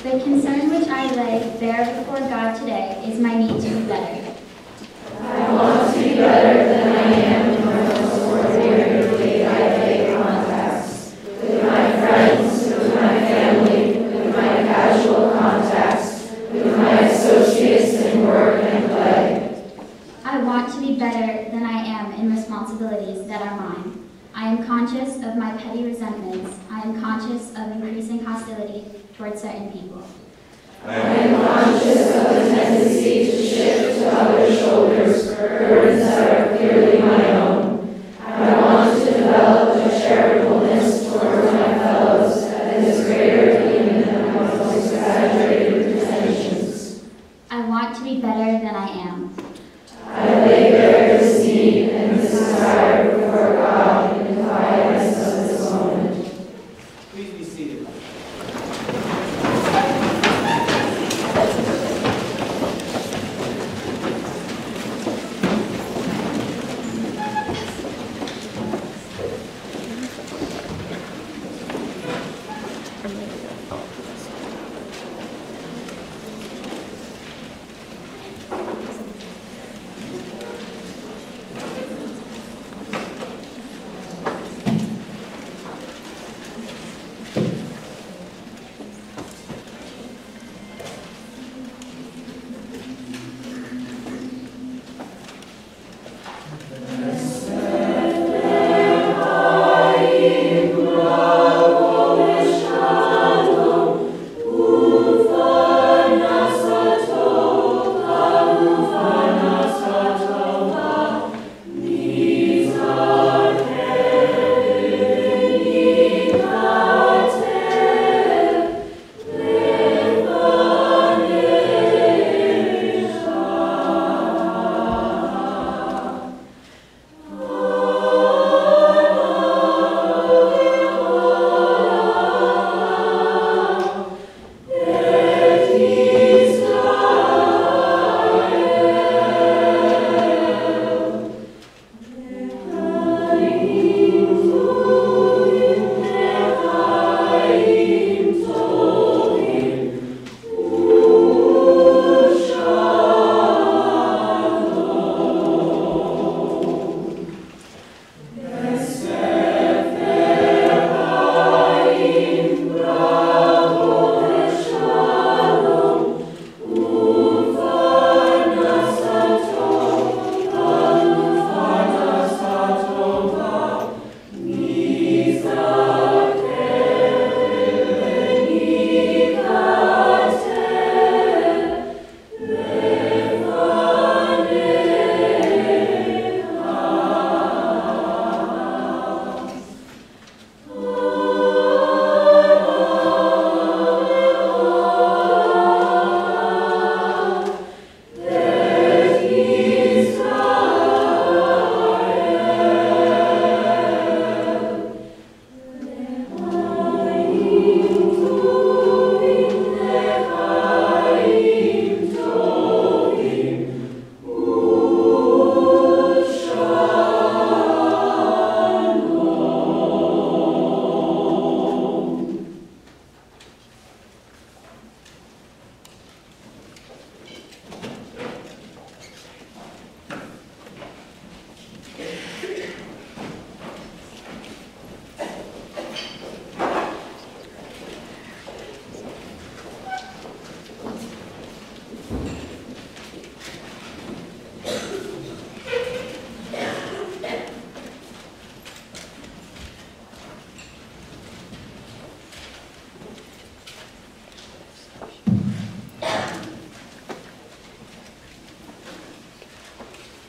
The concern which I lay bare before God today is my need to be better. I want to be better than I am in my most ordinary day-by-day contacts, with my friends, with my family, with my casual contacts, with my associates in work and play. I want to be better than I am in responsibilities that are mine. I am conscious of my petty resentments. I am conscious of increasing hostility towards certain people. I am conscious of the tendency to shift to other shoulders burdens that are clearly my own. I want to develop a charitableness toward my fellows that is greater even than my most exaggerated pretensions. I want to be better than I am. I lay bare this need and this desire before God in the quietness of this moment. Please be seated.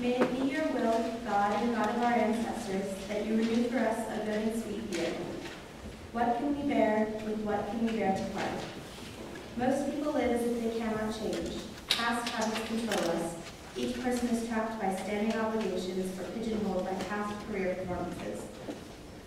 May it be your will, God and God of our ancestors, that you renew for us a good and sweet year. What can we bear, with what can we bear to part? Most people live as if they cannot change. Past habits control us. Each person is trapped by standing obligations or pigeonholed by past career performances.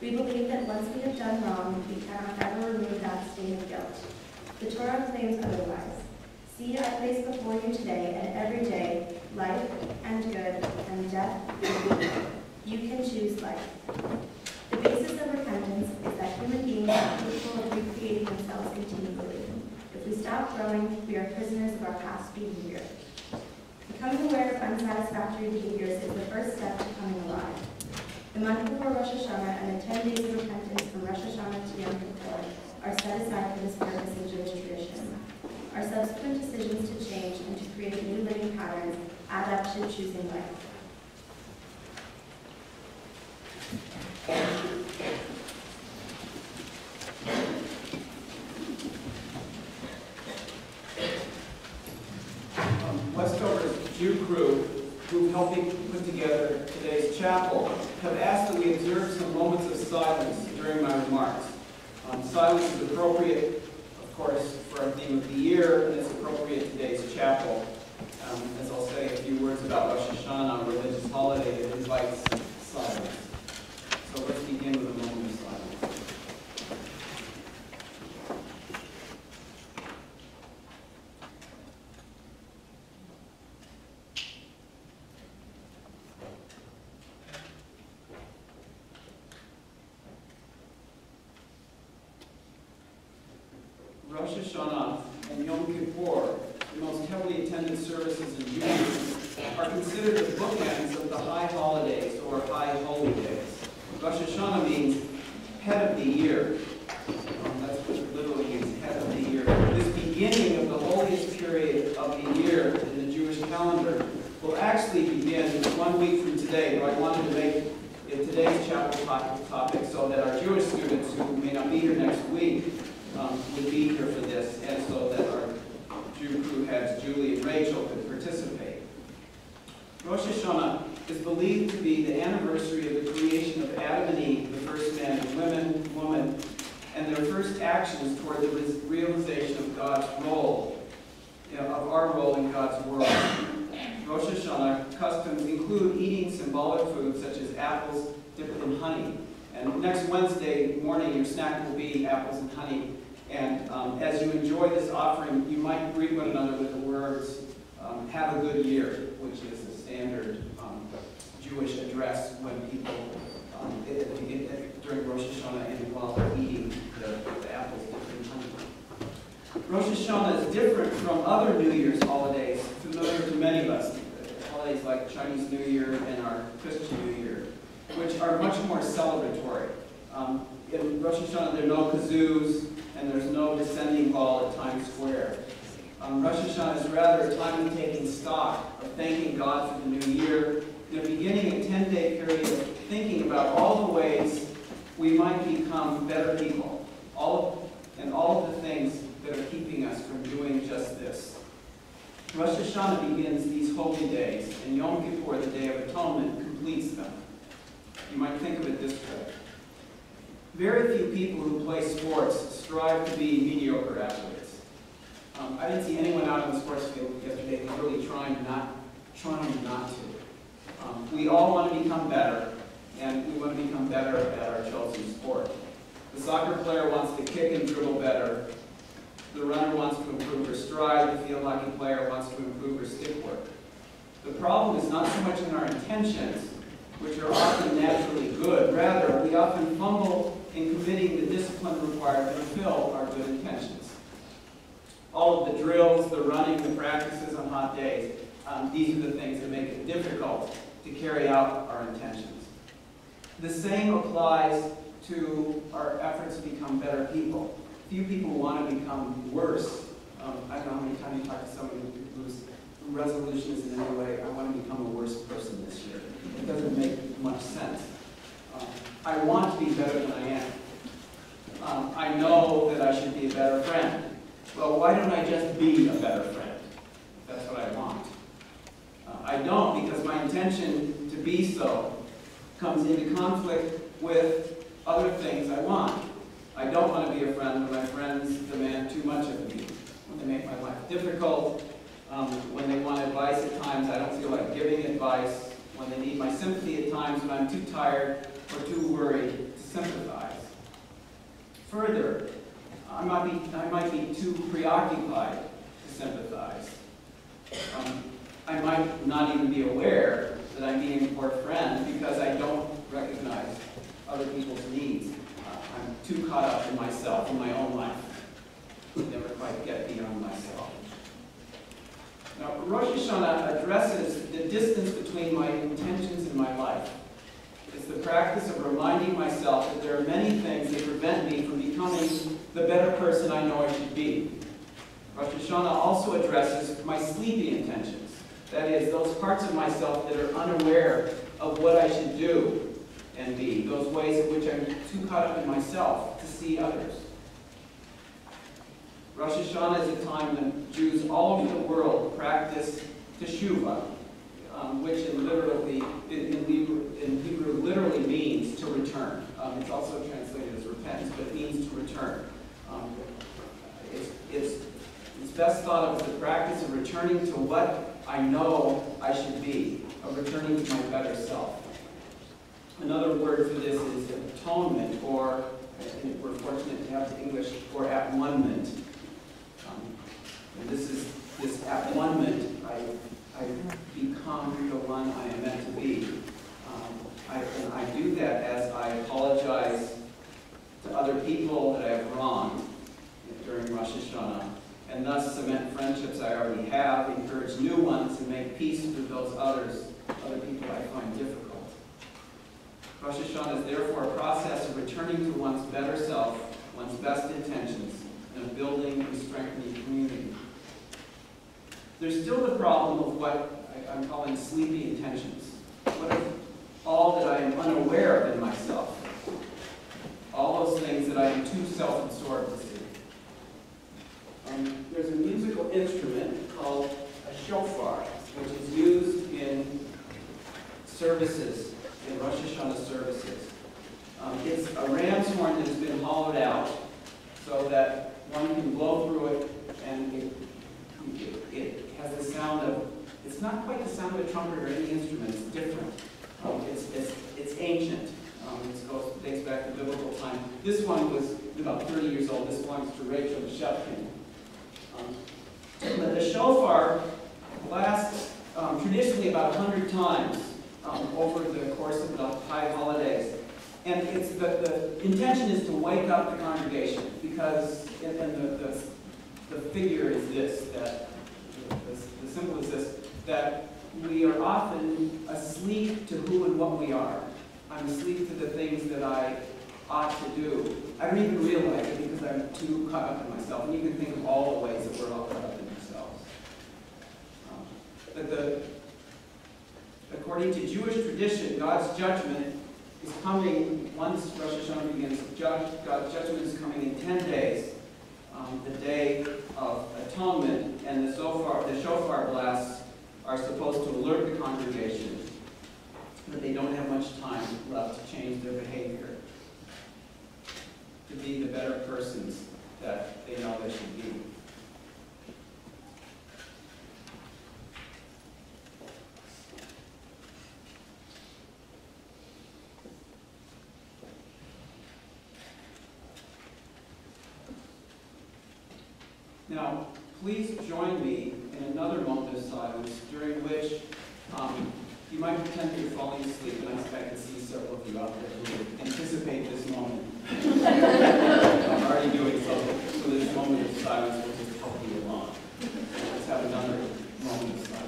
We believe that once we have done wrong, we cannot ever remove that stain of guilt. The Torah claims otherwise. See, I place before you today and every day life and good and death and evil. You can choose life. The basis of repentance is that human beings are capable of recreating themselves continually. If we stop growing, we are prisoners of our past behavior. Becoming aware of unsatisfactory behaviors is the first step to coming alive. The month before Rosh Hashanah and the 10 days of repentance from Rosh Hashanah to Yom Kippur are set aside for this purpose in Jewish tradition. Our subsequent decisions to change and to create new living patterns add up to choosing life. Westover's Jew crew, who helped me put together today's chapel, have asked that we observe some moments of silence during my remarks. Silence is appropriate, of course, for our theme of the year, and it's appropriate in today's chapel. As I'll say a few words about Rosh Hashanah, a religious holiday that invites silence. So let's begin with a moment of silence. Rosh Hashanah and Yom Kippur, the most heavily attended services in Judaism, are considered the bookends of the high holidays or high holy days. Rosh Hashanah means head of the year. That's what it literally means, head of the year. This beginning of the holiest period of the year in the Jewish calendar will actually begin 1 week from today, but I wanted to make it today's chapel topic so that our Jewish students who may not be here next week would be here for this, and so that our Jew crew heads, Julie and Rachel, could participate. Rosh Hashanah is believed to be the anniversary of the creation of Adam and Eve, the first man and woman, and their first actions toward the realization of God's role, of our role in God's world. Rosh Hashanah customs include eating symbolic foods such as apples dipped in honey. And next Wednesday morning, your snack will be apples and honey. And as you enjoy this offering, you might greet one another with the words, have a good year, which is a standard Jewish address when people, during Rosh Hashanah and while they're eating the apples dipped in honey. Rosh Hashanah is different from other New Year's holidays, familiar to many of us, holidays like Chinese New Year and our Christian New Year, which are much more celebratory. In Rosh Hashanah, there are no kazoos, and there's no descending ball at Times Square. Rosh Hashanah is rather a time of taking stock, of thanking God for the new year, and beginning a 10-day period of thinking about all the ways we might become better people, all of the things that are keeping us from doing just this. Rosh Hashanah begins these holy days, and Yom Kippur, the Day of Atonement, completes them. You might think of it this way. Very few people who play sports strive to be mediocre athletes. I didn't see anyone out on the sports field yesterday who's really trying not to. We all want to become better, and we want to become better at our chosen sport. The soccer player wants to kick and dribble better. The runner wants to improve her stride. The field hockey player wants to improve her stick work. The problem is not so much in our intentions, which are often naturally good. Rather, we often fumble in committing the discipline required to fulfill our good intentions. All of the drills, the running, the practices on hot days, these are the things that make it difficult to carry out our intentions. The same applies to our efforts to become better people. Few people want to become worse. I don't know how many times you talk to someone whose resolution is in any way, I want to become a worse person this year. It doesn't make much sense. I want to be better than I am. I know that I should be a better friend. Well, why don't I just be a better friend? That's what I want. I don't, because my intention to be so comes into conflict with other things I want. I don't want to be a friend when my friends demand too much of me, when they make my life difficult, when they want advice at times I don't feel like giving advice, when they need my sympathy at times when I'm too tired or too worried to sympathize. Further, I might be too preoccupied to sympathize. I might not even be aware that I'm being a poor friend because I don't recognize other people's needs. I'm too caught up in myself, in my own life. never quite get beyond myself. Now, Rosh Hashanah addresses the distance between my intentions and my life. It's the practice of reminding myself that there are many things that prevent me from becoming the better person I know I should be. Rosh Hashanah also addresses my sleepy intentions. That is, those parts of myself that are unaware of what I should do and be, those ways in which I'm too caught up in myself to see others. Rosh Hashanah is a time when Jews all over the world practice teshuvah, which in Hebrew literally means to return. It's also translated as repentance, but it means to return. It's best thought of as the practice of returning to what I know I should be, of returning to my better self. Another word for this is atonement, or, and we're fortunate to have the English, or at-one-ment. And this at-one-ment, I become the one I am meant to be. And I do that as I apologize to other people that I have wronged during Rosh Hashanah, and thus cement friendships I already have, encourage new ones, and make peace with those other people I find difficult. Rosh Hashanah is therefore a process of returning to one's better self, one's best intentions, and of building and strengthening community. There's still the problem of what I'm calling sleepy intentions. What if all that I am unaware of in myself? All those things that I am too self-absorbed to see. There's a musical instrument called a shofar, which is used in services, in Rosh Hashanah services. It's a ram's horn that has been hollowed out so that one can blow through it, and it has the sound of, it's not quite the sound of a trumpet or any instrument, it's different. It's ancient. It dates back to biblical time. This one was about 30 years old. This belongs to Rachel the Shepkin. But the shofar lasts traditionally about 100 times over the course of the high holidays. And it's the intention is to wake up the congregation, because, and the figure is this, that the symbol is this, that we are often asleep to who and what we are. I'm asleep to the things that I ought to do. I don't even realize it because I'm too caught up in myself. And you can think of all the ways that we're all caught up in ourselves. But according to Jewish tradition, God's judgment is coming once Rosh Hashanah begins. God's judgment is coming in 10 days, the day of atonement, and the shofar blasts are supposed to alert the congregation that they don't have much time left to change their behavior, to be the better persons that they know they should be. Now, please join me in another moment of silence during which you might pretend that you're falling asleep, and I can see several of you out there who would anticipate this moment. I'm already doing so this moment of silence will just help you along. Let's have another moment of silence.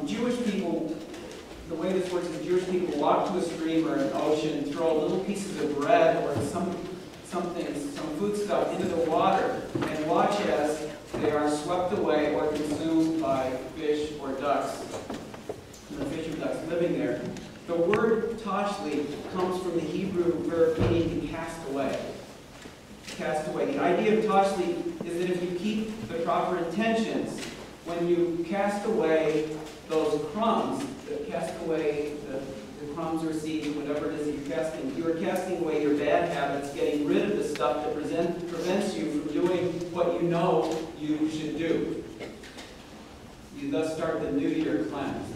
Jewish people, the way this works is Jewish people walk to a stream or an throw little pieces of bread or some food stuff into the water and watch as they are swept away or consumed by fish or ducks, the fish or ducks living there. The word tashli comes from the Hebrew verb meaning to cast away. Cast away. The idea of tashli is that if you keep the proper intentions, when you cast away those crumbs, cast away the crumbs or seeds, whatever it is that you are casting away your bad habits, getting rid of the stuff that prevents you from doing what you know you should do. You thus start the new year cleanse.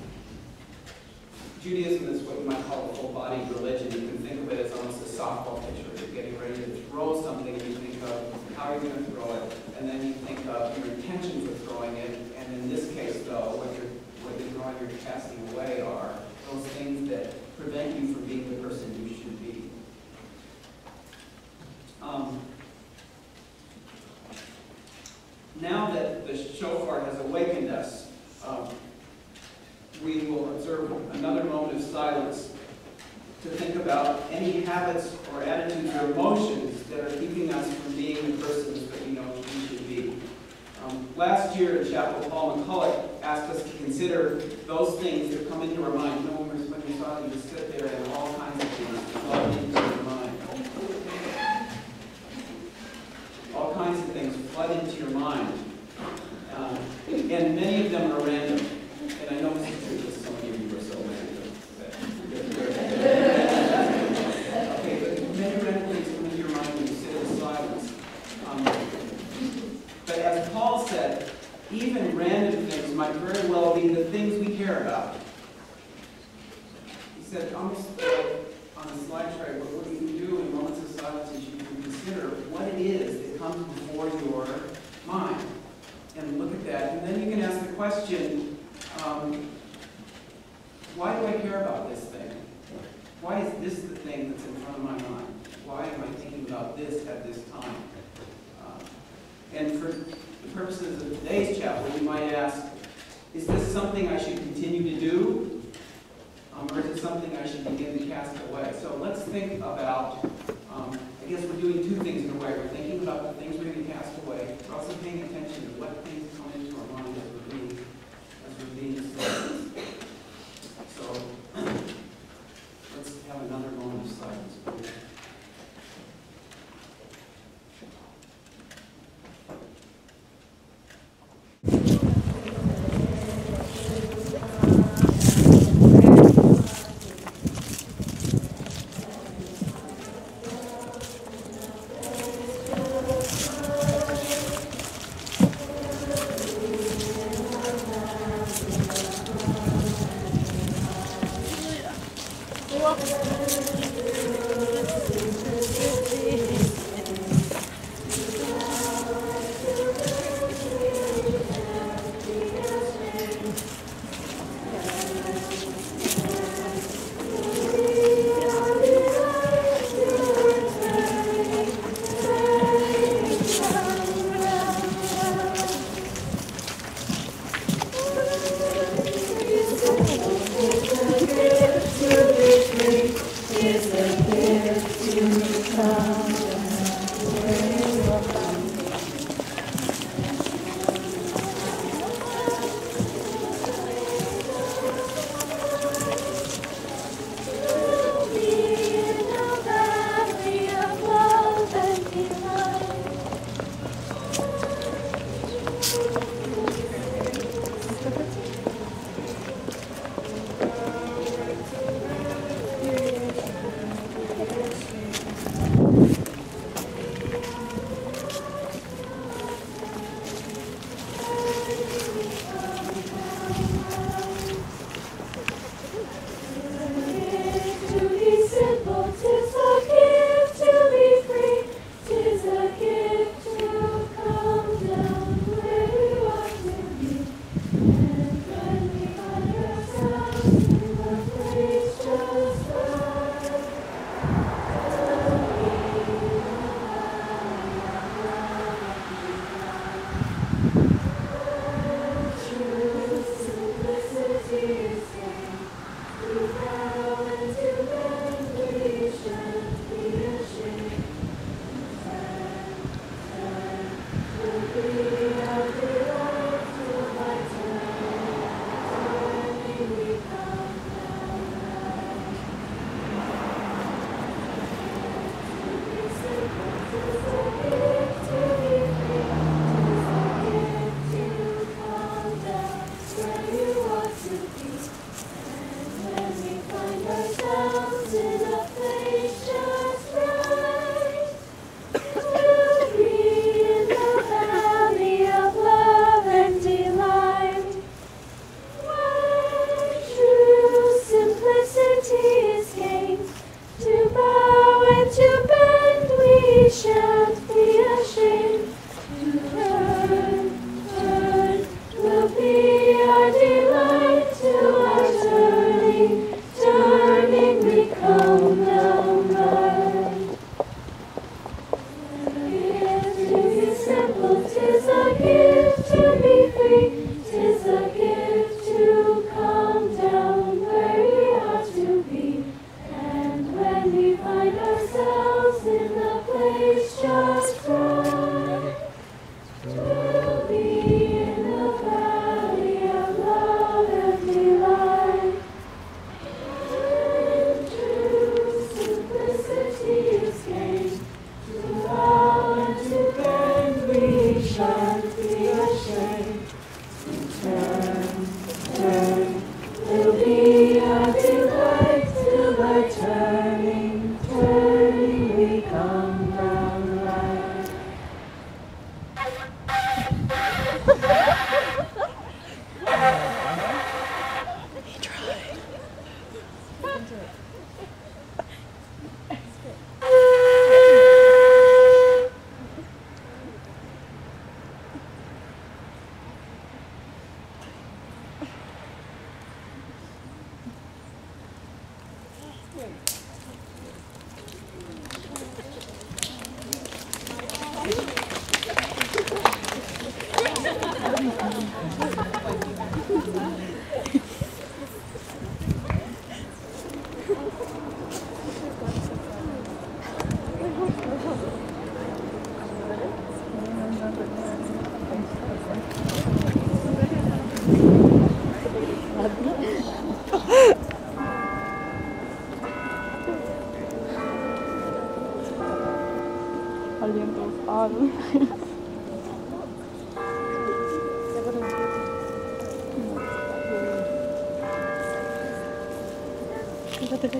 Judaism is what you might call a full-body religion. You can think of it as almost a softball pitcher. You're getting ready to throw something, and you think of how you're going to throw it, and then you think of your intention for throwing it. And in this case, though, what you're casting away are those things that prevent you from being the person you should be. Now that the shofar has awakened us, we will observe another moment of silence to think about any habits or attitudes or emotions that are keeping us from being the persons that we know we should be. Last year in chapel, Paul McCulloch asked us to consider those things that come into our mind. You know, when we saw you just sit there and all kinds of things flood into your mind. All kinds of things flood into your mind. And many of them are random. And I know this is true because some of you are so random. Okay, but many random things come into your mind when you sit in silence. But as Paul said, even random things might very well be the things we care about. He said, almost on the slide tray, what you can do in moments of silence is you can consider what it is that comes before your mind. And look at that. And then you can ask the question, why do I care about this thing? Why is this the thing that's in front of my mind? Why am I thinking about this at this time? And for the purposes of today's chapel, you might ask, is this something I should continue to do? Or is it something I should begin to cast away? So let's think about, I guess we're doing two things in a way. We're thinking about the things we're going to cast away. We're also paying attention to what things come into our mind as we're being silent. So let's have another moment of silence. we find ourselves in the place just right. We'll be in the valley of love and delight. And true simplicity is gained. To love and to bend we shan't be ashamed. Turn, will be a delight till by turning we come down right. He tried. Alientos Adel. Fíjate que